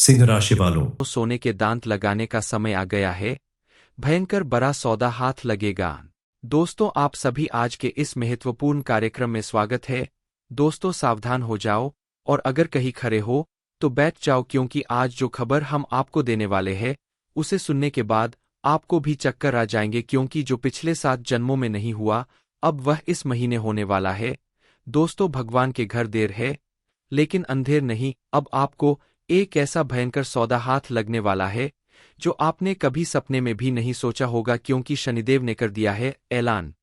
सिंह राशि वालों। सोने के दांत लगाने का समय आ गया है। भयंकर बड़ा सौदा हाथ लगेगा। दोस्तों, आप सभी आज के इस महत्वपूर्ण कार्यक्रम में स्वागत है। दोस्तों, सावधान हो जाओ और अगर कहीं खड़े हो तो बैठ जाओ, क्योंकि आज जो खबर हम आपको देने वाले हैं उसे सुनने के बाद आपको भी चक्कर आ जाएंगे, क्योंकि जो पिछले 7 जन्मों में नहीं हुआ अब वह इस महीने होने वाला है। दोस्तों, भगवान के घर देर है लेकिन अंधेर नहीं। अब आपको एक ऐसा भयंकर सौदा हाथ लगने वाला है जो आपने कभी सपने में भी नहीं सोचा होगा, क्योंकि शनिदेव ने कर दिया है ऐलान।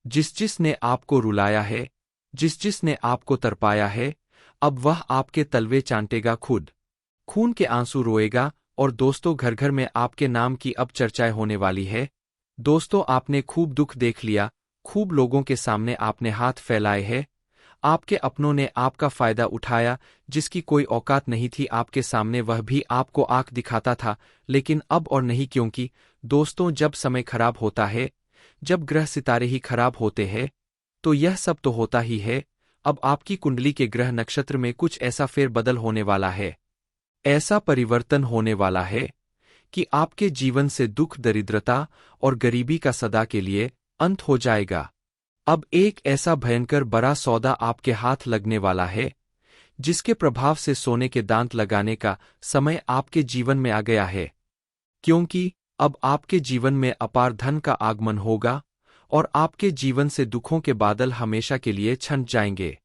जिस जिसने आपको रुलाया है, जिस जिसने आपको तरपाया है, अब वह आपके तलवे चाटेगा, खुद खून के आंसू रोएगा। और दोस्तों, घर घर में आपके नाम की अब चर्चाएं होने वाली है। दोस्तों, आपने खूब दुख देख लिया, खूब लोगों के सामने आपने हाथ फैलाए हैं। आपके अपनों ने आपका फायदा उठाया, जिसकी कोई औकात नहीं थी आपके सामने, वह भी आपको आंख दिखाता था। लेकिन अब और नहीं, क्योंकि दोस्तों, जब समय खराब होता है, जब ग्रह सितारे ही खराब होते हैं, तो यह सब तो होता ही है। अब आपकी कुंडली के ग्रह नक्षत्र में कुछ ऐसा फेरबदल होने वाला है, ऐसा परिवर्तन होने वाला है कि आपके जीवन से दुख, दरिद्रता और गरीबी का सदा के लिए अंत हो जाएगा। अब एक ऐसा भयंकर बड़ा सौदा आपके हाथ लगने वाला है, जिसके प्रभाव से सोने के दांत लगाने का समय आपके जीवन में आ गया है, क्योंकि अब आपके जीवन में अपार धन का आगमन होगा और आपके जीवन से दुखों के बादल हमेशा के लिए छंट जाएंगे।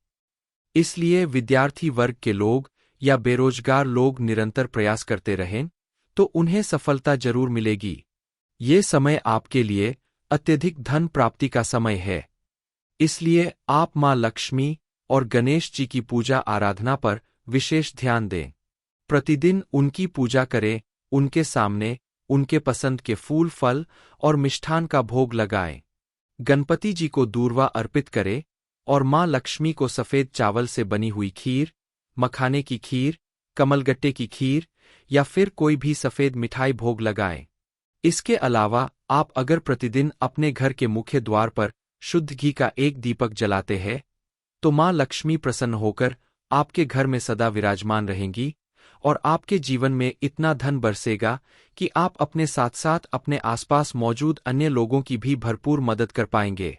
इसलिए विद्यार्थी वर्ग के लोग या बेरोजगार लोग निरंतर प्रयास करते रहें तो उन्हें सफलता जरूर मिलेगी। ये समय आपके लिए अत्यधिक धन प्राप्ति का समय है। इसलिए आप मां लक्ष्मी और गणेश जी की पूजा आराधना पर विशेष ध्यान दें। प्रतिदिन उनकी पूजा करें, उनके सामने उनके पसंद के फूल, फल और मिष्ठान का भोग लगाएं। गणपति जी को दूर्वा अर्पित करें और मां लक्ष्मी को सफेद चावल से बनी हुई खीर, मखाने की खीर, कमलगट्टे की खीर या फिर कोई भी सफेद मिठाई भोग लगाएं। इसके अलावा आप अगर प्रतिदिन अपने घर के मुख्य द्वार पर शुद्ध घी का एक दीपक जलाते हैं तो मां लक्ष्मी प्रसन्न होकर आपके घर में सदा विराजमान रहेंगी और आपके जीवन में इतना धन बरसेगा कि आप अपने साथ साथ अपने आसपास मौजूद अन्य लोगों की भी भरपूर मदद कर पाएंगे।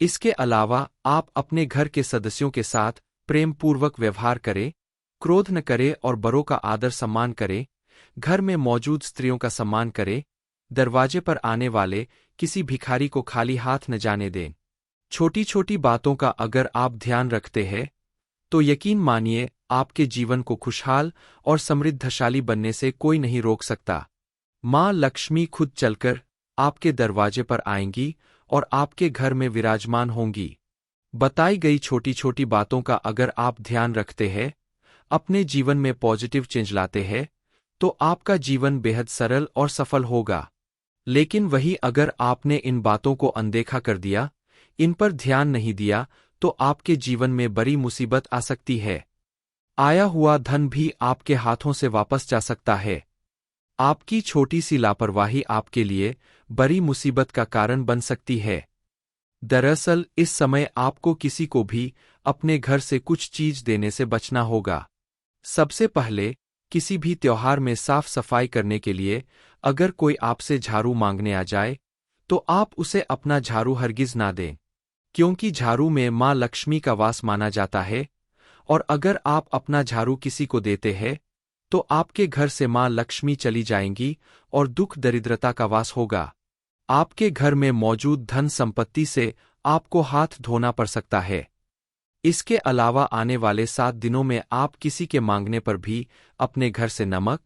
इसके अलावा आप अपने घर के सदस्यों के साथ प्रेम पूर्वक व्यवहार करें, क्रोध न करें और बड़ों का आदर सम्मान करें। घर में मौजूद स्त्रियों का सम्मान करें। दरवाजे पर आने वाले किसी भिखारी को खाली हाथ न जाने दें। छोटी छोटी बातों का अगर आप ध्यान रखते हैं तो यकीन मानिए, आपके जीवन को खुशहाल और समृद्धशाली बनने से कोई नहीं रोक सकता। मां लक्ष्मी खुद चलकर आपके दरवाजे पर आएंगी और आपके घर में विराजमान होंगी। बताई गई छोटी छोटी बातों का अगर आप ध्यान रखते हैं, अपने जीवन में पॉजिटिव चेंज लाते हैं, तो आपका जीवन बेहद सरल और सफल होगा। लेकिन वही अगर आपने इन बातों को अनदेखा कर दिया, इन पर ध्यान नहीं दिया, तो आपके जीवन में बड़ी मुसीबत आ सकती है। आया हुआ धन भी आपके हाथों से वापस जा सकता है। आपकी छोटी सी लापरवाही आपके लिए बड़ी मुसीबत का कारण बन सकती है। दरअसल इस समय आपको किसी को भी अपने घर से कुछ चीज देने से बचना होगा। सबसे पहले, किसी भी त्योहार में साफ सफाई करने के लिए अगर कोई आपसे झाड़ू मांगने आ जाए तो आप उसे अपना झाड़ू हरगिज ना दें, क्योंकि झाड़ू में मां लक्ष्मी का वास माना जाता है। और अगर आप अपना झाड़ू किसी को देते हैं तो आपके घर से मां लक्ष्मी चली जाएंगी और दुख, दरिद्रता का वास होगा। आपके घर में मौजूद धन संपत्ति से आपको हाथ धोना पड़ सकता है। इसके अलावा आने वाले 7 दिनों में आप किसी के मांगने पर भी अपने घर से नमक,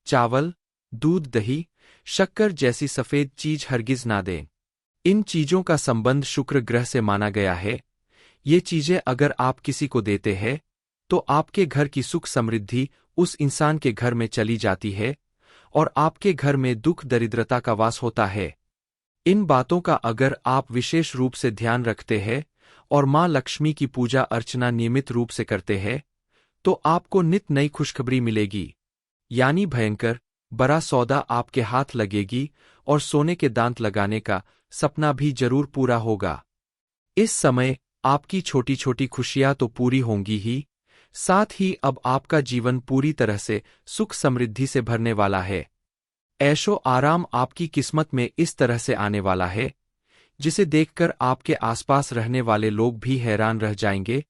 चावल, दूध, दही, शक्कर जैसी सफेद चीज हरगिज ना दें। इन चीजों का संबंध शुक्र ग्रह से माना गया है। ये चीजें अगर आप किसी को देते हैं तो आपके घर की सुख समृद्धि उस इंसान के घर में चली जाती है और आपके घर में दुख, दरिद्रता का वास होता है। इन बातों का अगर आप विशेष रूप से ध्यान रखते हैं और मां लक्ष्मी की पूजा अर्चना नियमित रूप से करते हैं तो आपको नित नई खुशखबरी मिलेगी, यानी भयंकर बड़ा सौदा आपके हाथ लगेगी और सोने के दांत लगाने का सपना भी जरूर पूरा होगा। इस समय आपकी छोटी छोटी खुशियां तो पूरी होंगी ही, साथ ही अब आपका जीवन पूरी तरह से सुख समृद्धि से भरने वाला है। ऐशो आराम आपकी किस्मत में इस तरह से आने वाला है जिसे देखकर आपके आसपास रहने वाले लोग भी हैरान रह जाएंगे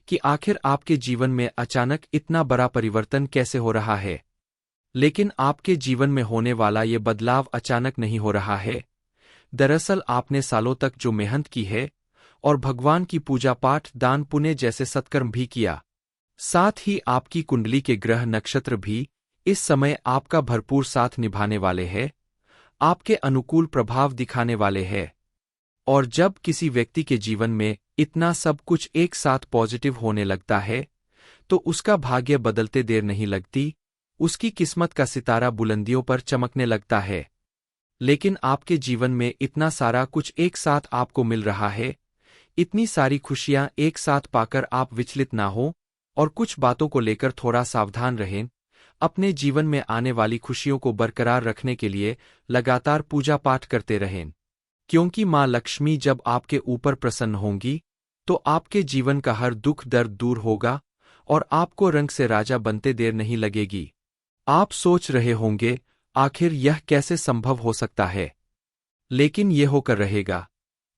कि आखिर आपके जीवन में अचानक इतना बड़ा परिवर्तन कैसे हो रहा है। लेकिन आपके जीवन में होने वाला ये बदलाव अचानक नहीं हो रहा है। दरअसल आपने सालों तक जो मेहनत की है और भगवान की पूजा पाठ, दान पुण्य जैसे सत्कर्म भी किया, साथ ही आपकी कुंडली के ग्रह नक्षत्र भी इस समय आपका भरपूर साथ निभाने वाले हैं, आपके अनुकूल प्रभाव दिखाने वाले हैं। और जब किसी व्यक्ति के जीवन में इतना सब कुछ एक साथ पॉजिटिव होने लगता है तो उसका भाग्य बदलते देर नहीं लगती, उसकी किस्मत का सितारा बुलंदियों पर चमकने लगता है। लेकिन आपके जीवन में इतना सारा कुछ एक साथ आपको मिल रहा है, इतनी सारी खुशियां एक साथ पाकर आप विचलित ना हो और कुछ बातों को लेकर थोड़ा सावधान रहें। अपने जीवन में आने वाली खुशियों को बरकरार रखने के लिए लगातार पूजा पाठ करते रहें, क्योंकि माँ लक्ष्मी जब आपके ऊपर प्रसन्न होंगी तो आपके जीवन का हर दुख दर्द दूर होगा और आपको रंग से राजा बनते देर नहीं लगेगी। आप सोच रहे होंगे आखिर यह कैसे संभव हो सकता है, लेकिन यह होकर रहेगा,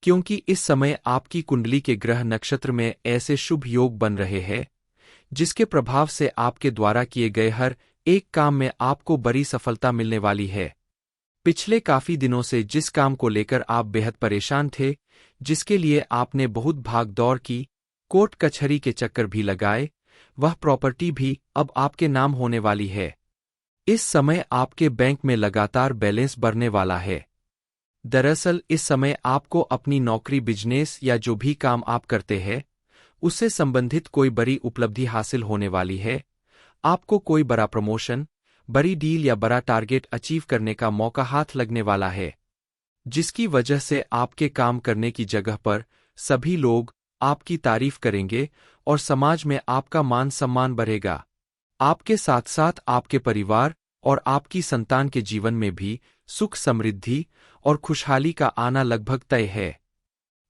क्योंकि इस समय आपकी कुंडली के ग्रह नक्षत्र में ऐसे शुभ योग बन रहे हैं जिसके प्रभाव से आपके द्वारा किए गए हर एक काम में आपको बड़ी सफलता मिलने वाली है। पिछले काफी दिनों से जिस काम को लेकर आप बेहद परेशान थे, जिसके लिए आपने बहुत भाग दौड़ की, कोर्ट कचहरी के चक्कर भी लगाए, वह प्रॉपर्टी भी अब आपके नाम होने वाली है। इस समय आपके बैंक में लगातार बैलेंस बढ़ने वाला है। दरअसल इस समय आपको अपनी नौकरी, बिजनेस या जो भी काम आप करते हैं उससे संबंधित कोई बड़ी उपलब्धि हासिल होने वाली है। आपको कोई बड़ा प्रमोशन, बड़ी डील या बड़ा टारगेट अचीव करने का मौका हाथ लगने वाला है, जिसकी वजह से आपके काम करने की जगह पर सभी लोग आपकी तारीफ करेंगे और समाज में आपका मान सम्मान बढ़ेगा। आपके साथ साथ आपके परिवार और आपकी संतान के जीवन में भी सुख समृद्धि और खुशहाली का आना लगभग तय है।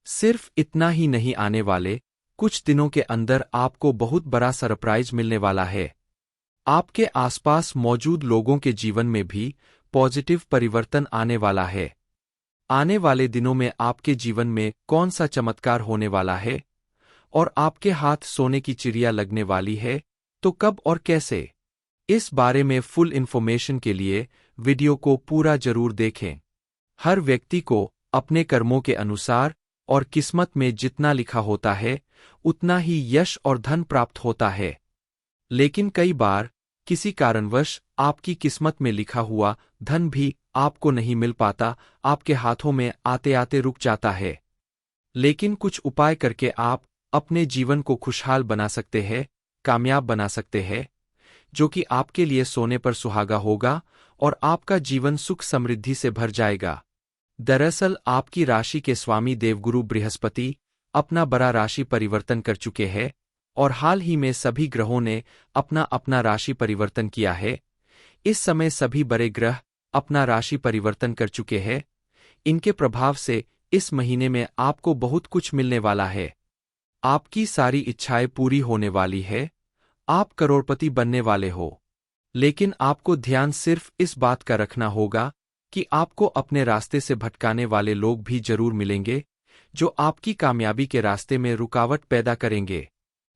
सिर्फ इतना ही नहीं, आने वाले कुछ दिनों के अंदर आपको बहुत बड़ा सरप्राइज मिलने वाला है। आपके आसपास मौजूद लोगों के जीवन में भी पॉजिटिव परिवर्तन आने वाला है। आने वाले दिनों में आपके जीवन में कौन सा चमत्कार होने वाला है और आपके हाथ सोने की चिड़िया लगने वाली है, तो कब और कैसे, इस बारे में फुल इन्फॉर्मेशन के लिए वीडियो को पूरा जरूर देखें। हर व्यक्ति को अपने कर्मों के अनुसार और किस्मत में जितना लिखा होता है उतना ही यश और धन प्राप्त होता है। लेकिन कई बार किसी कारणवश आपकी किस्मत में लिखा हुआ धन भी आपको नहीं मिल पाता, आपके हाथों में आते आते रुक जाता है। लेकिन कुछ उपाय करके आप अपने जीवन को खुशहाल बना सकते हैं, कामयाब बना सकते हैं, जो कि आपके लिए सोने पर सुहागा होगा और आपका जीवन सुख समृद्धि से भर जाएगा। दरअसल आपकी राशि के स्वामी देवगुरु बृहस्पति अपना बड़ा राशि परिवर्तन कर चुके हैं और हाल ही में सभी ग्रहों ने अपना अपना राशि परिवर्तन किया है। इस समय सभी बड़े ग्रह अपना राशि परिवर्तन कर चुके हैं। इनके प्रभाव से इस महीने में आपको बहुत कुछ मिलने वाला है। आपकी सारी इच्छाएं पूरी होने वाली है, आप करोड़पति बनने वाले हो। लेकिन आपको ध्यान सिर्फ इस बात का रखना होगा कि आपको अपने रास्ते से भटकाने वाले लोग भी जरूर मिलेंगे, जो आपकी कामयाबी के रास्ते में रुकावट पैदा करेंगे।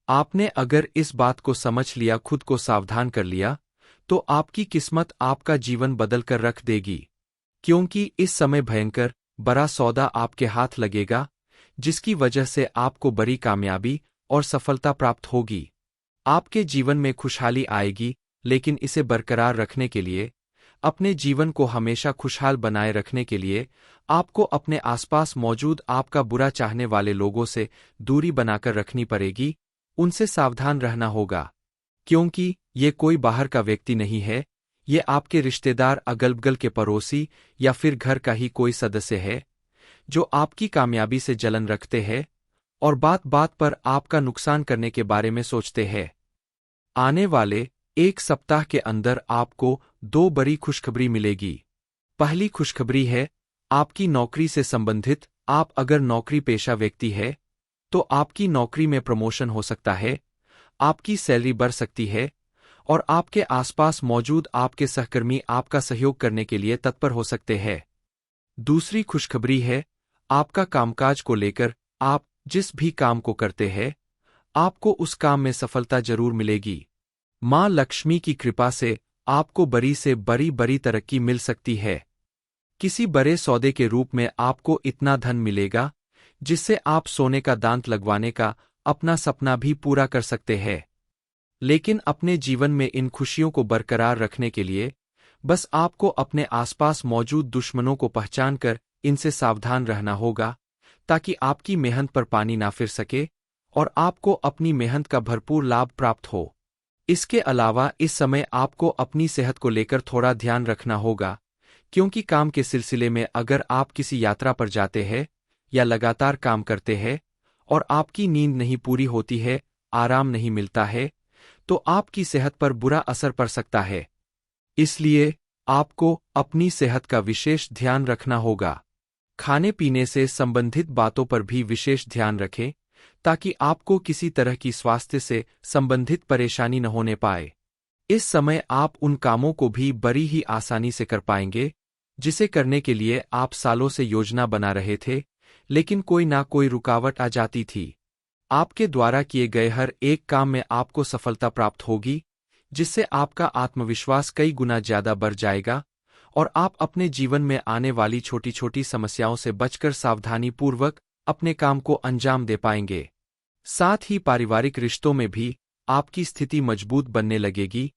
आपने अगर इस बात को समझ लिया, खुद को सावधान कर लिया, तो आपकी किस्मत आपका जीवन बदल कर रख देगी, क्योंकि इस समय भयंकर बड़ा सौदा आपके हाथ लगेगा, जिसकी वजह से आपको बड़ी कामयाबी और सफलता प्राप्त होगी। आपके जीवन में खुशहाली आएगी, लेकिन इसे बरकरार रखने के लिए, अपने जीवन को हमेशा खुशहाल बनाए रखने के लिए आपको अपने आसपास मौजूद आपका बुरा चाहने वाले लोगों से दूरी बनाकर रखनी पड़ेगी, उनसे सावधान रहना होगा, क्योंकि ये कोई बाहर का व्यक्ति नहीं है, ये आपके रिश्तेदार, अगल बगल के पड़ोसी या फिर घर का ही कोई सदस्य है, जो आपकी कामयाबी से जलन रखते हैं और बात बात पर आपका नुकसान करने के बारे में सोचते हैं। आने वाले एक सप्ताह के अंदर आपको दो बड़ी खुशखबरी मिलेगी। पहली खुशखबरी है आपकी नौकरी से संबंधित। आप अगर नौकरी पेशा व्यक्ति है तो आपकी नौकरी में प्रमोशन हो सकता है, आपकी सैलरी बढ़ सकती है और आपके आसपास मौजूद आपके सहकर्मी आपका सहयोग करने के लिए तत्पर हो सकते हैं। दूसरी खुशखबरी है, आपका कामकाज को लेकर आप जिस भी काम को करते हैं, आपको उस काम में सफलता जरूर मिलेगी। मां लक्ष्मी की कृपा से आपको बड़ी से बड़ी तरक्की मिल सकती है। किसी बड़े सौदे के रूप में आपको इतना धन मिलेगा जिससे आप सोने का दांत लगवाने का अपना सपना भी पूरा कर सकते हैं। लेकिन अपने जीवन में इन खुशियों को बरकरार रखने के लिए बस आपको अपने आसपास मौजूद दुश्मनों को पहचानकर इनसे सावधान रहना होगा, ताकि आपकी मेहनत पर पानी ना फिर सके और आपको अपनी मेहनत का भरपूर लाभ प्राप्त हो। इसके अलावा इस समय आपको अपनी सेहत को लेकर थोड़ा ध्यान रखना होगा, क्योंकि काम के सिलसिले में अगर आप किसी यात्रा पर जाते हैं या लगातार काम करते हैं और आपकी नींद नहीं पूरी होती है, आराम नहीं मिलता है, तो आपकी सेहत पर बुरा असर पड़ सकता है। इसलिए आपको अपनी सेहत का विशेष ध्यान रखना होगा। खाने पीने से संबंधित बातों पर भी विशेष ध्यान रखें, ताकि आपको किसी तरह की स्वास्थ्य से संबंधित परेशानी न होने पाए। इस समय आप उन कामों को भी बड़ी ही आसानी से कर पाएंगे जिसे करने के लिए आप सालों से योजना बना रहे थे, लेकिन कोई ना कोई रुकावट आ जाती थी। आपके द्वारा किए गए हर एक काम में आपको सफलता प्राप्त होगी, जिससे आपका आत्मविश्वास कई गुना ज्यादा बढ़ जाएगा और आप अपने जीवन में आने वाली छोटी छोटी समस्याओं से बचकर सावधानीपूर्वक अपने काम को अंजाम दे पाएंगे। साथ ही पारिवारिक रिश्तों में भी आपकी स्थिति मजबूत बनने लगेगी,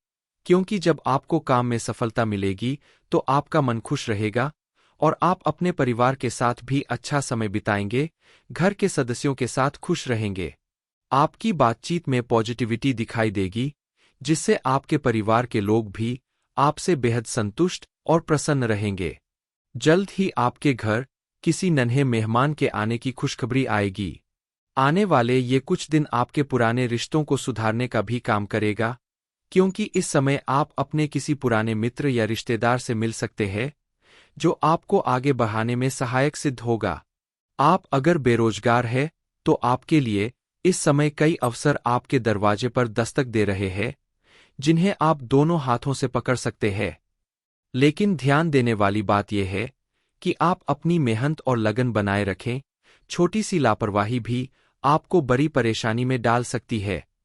क्योंकि जब आपको काम में सफलता मिलेगी तो आपका मन खुश रहेगा और आप अपने परिवार के साथ भी अच्छा समय बिताएंगे, घर के सदस्यों के साथ खुश रहेंगे। आपकी बातचीत में पॉजिटिविटी दिखाई देगी, जिससे आपके परिवार के लोग भी आपसे बेहद संतुष्ट और प्रसन्न रहेंगे। जल्द ही आपके घर किसी नन्हे मेहमान के आने की खुशखबरी आएगी। आने वाले ये कुछ दिन आपके पुराने रिश्तों को सुधारने का भी काम करेगा, क्योंकि इस समय आप अपने किसी पुराने मित्र या रिश्तेदार से मिल सकते हैं, जो आपको आगे बढ़ाने में सहायक सिद्ध होगा। आप अगर बेरोजगार हैं, तो आपके लिए इस समय कई अवसर आपके दरवाजे पर दस्तक दे रहे हैं, जिन्हें आप दोनों हाथों से पकड़ सकते हैं। लेकिन ध्यान देने वाली बात यह है कि आप अपनी मेहनत और लगन बनाए रखें। छोटी सी लापरवाही भी आपको बड़ी परेशानी में डाल सकती है।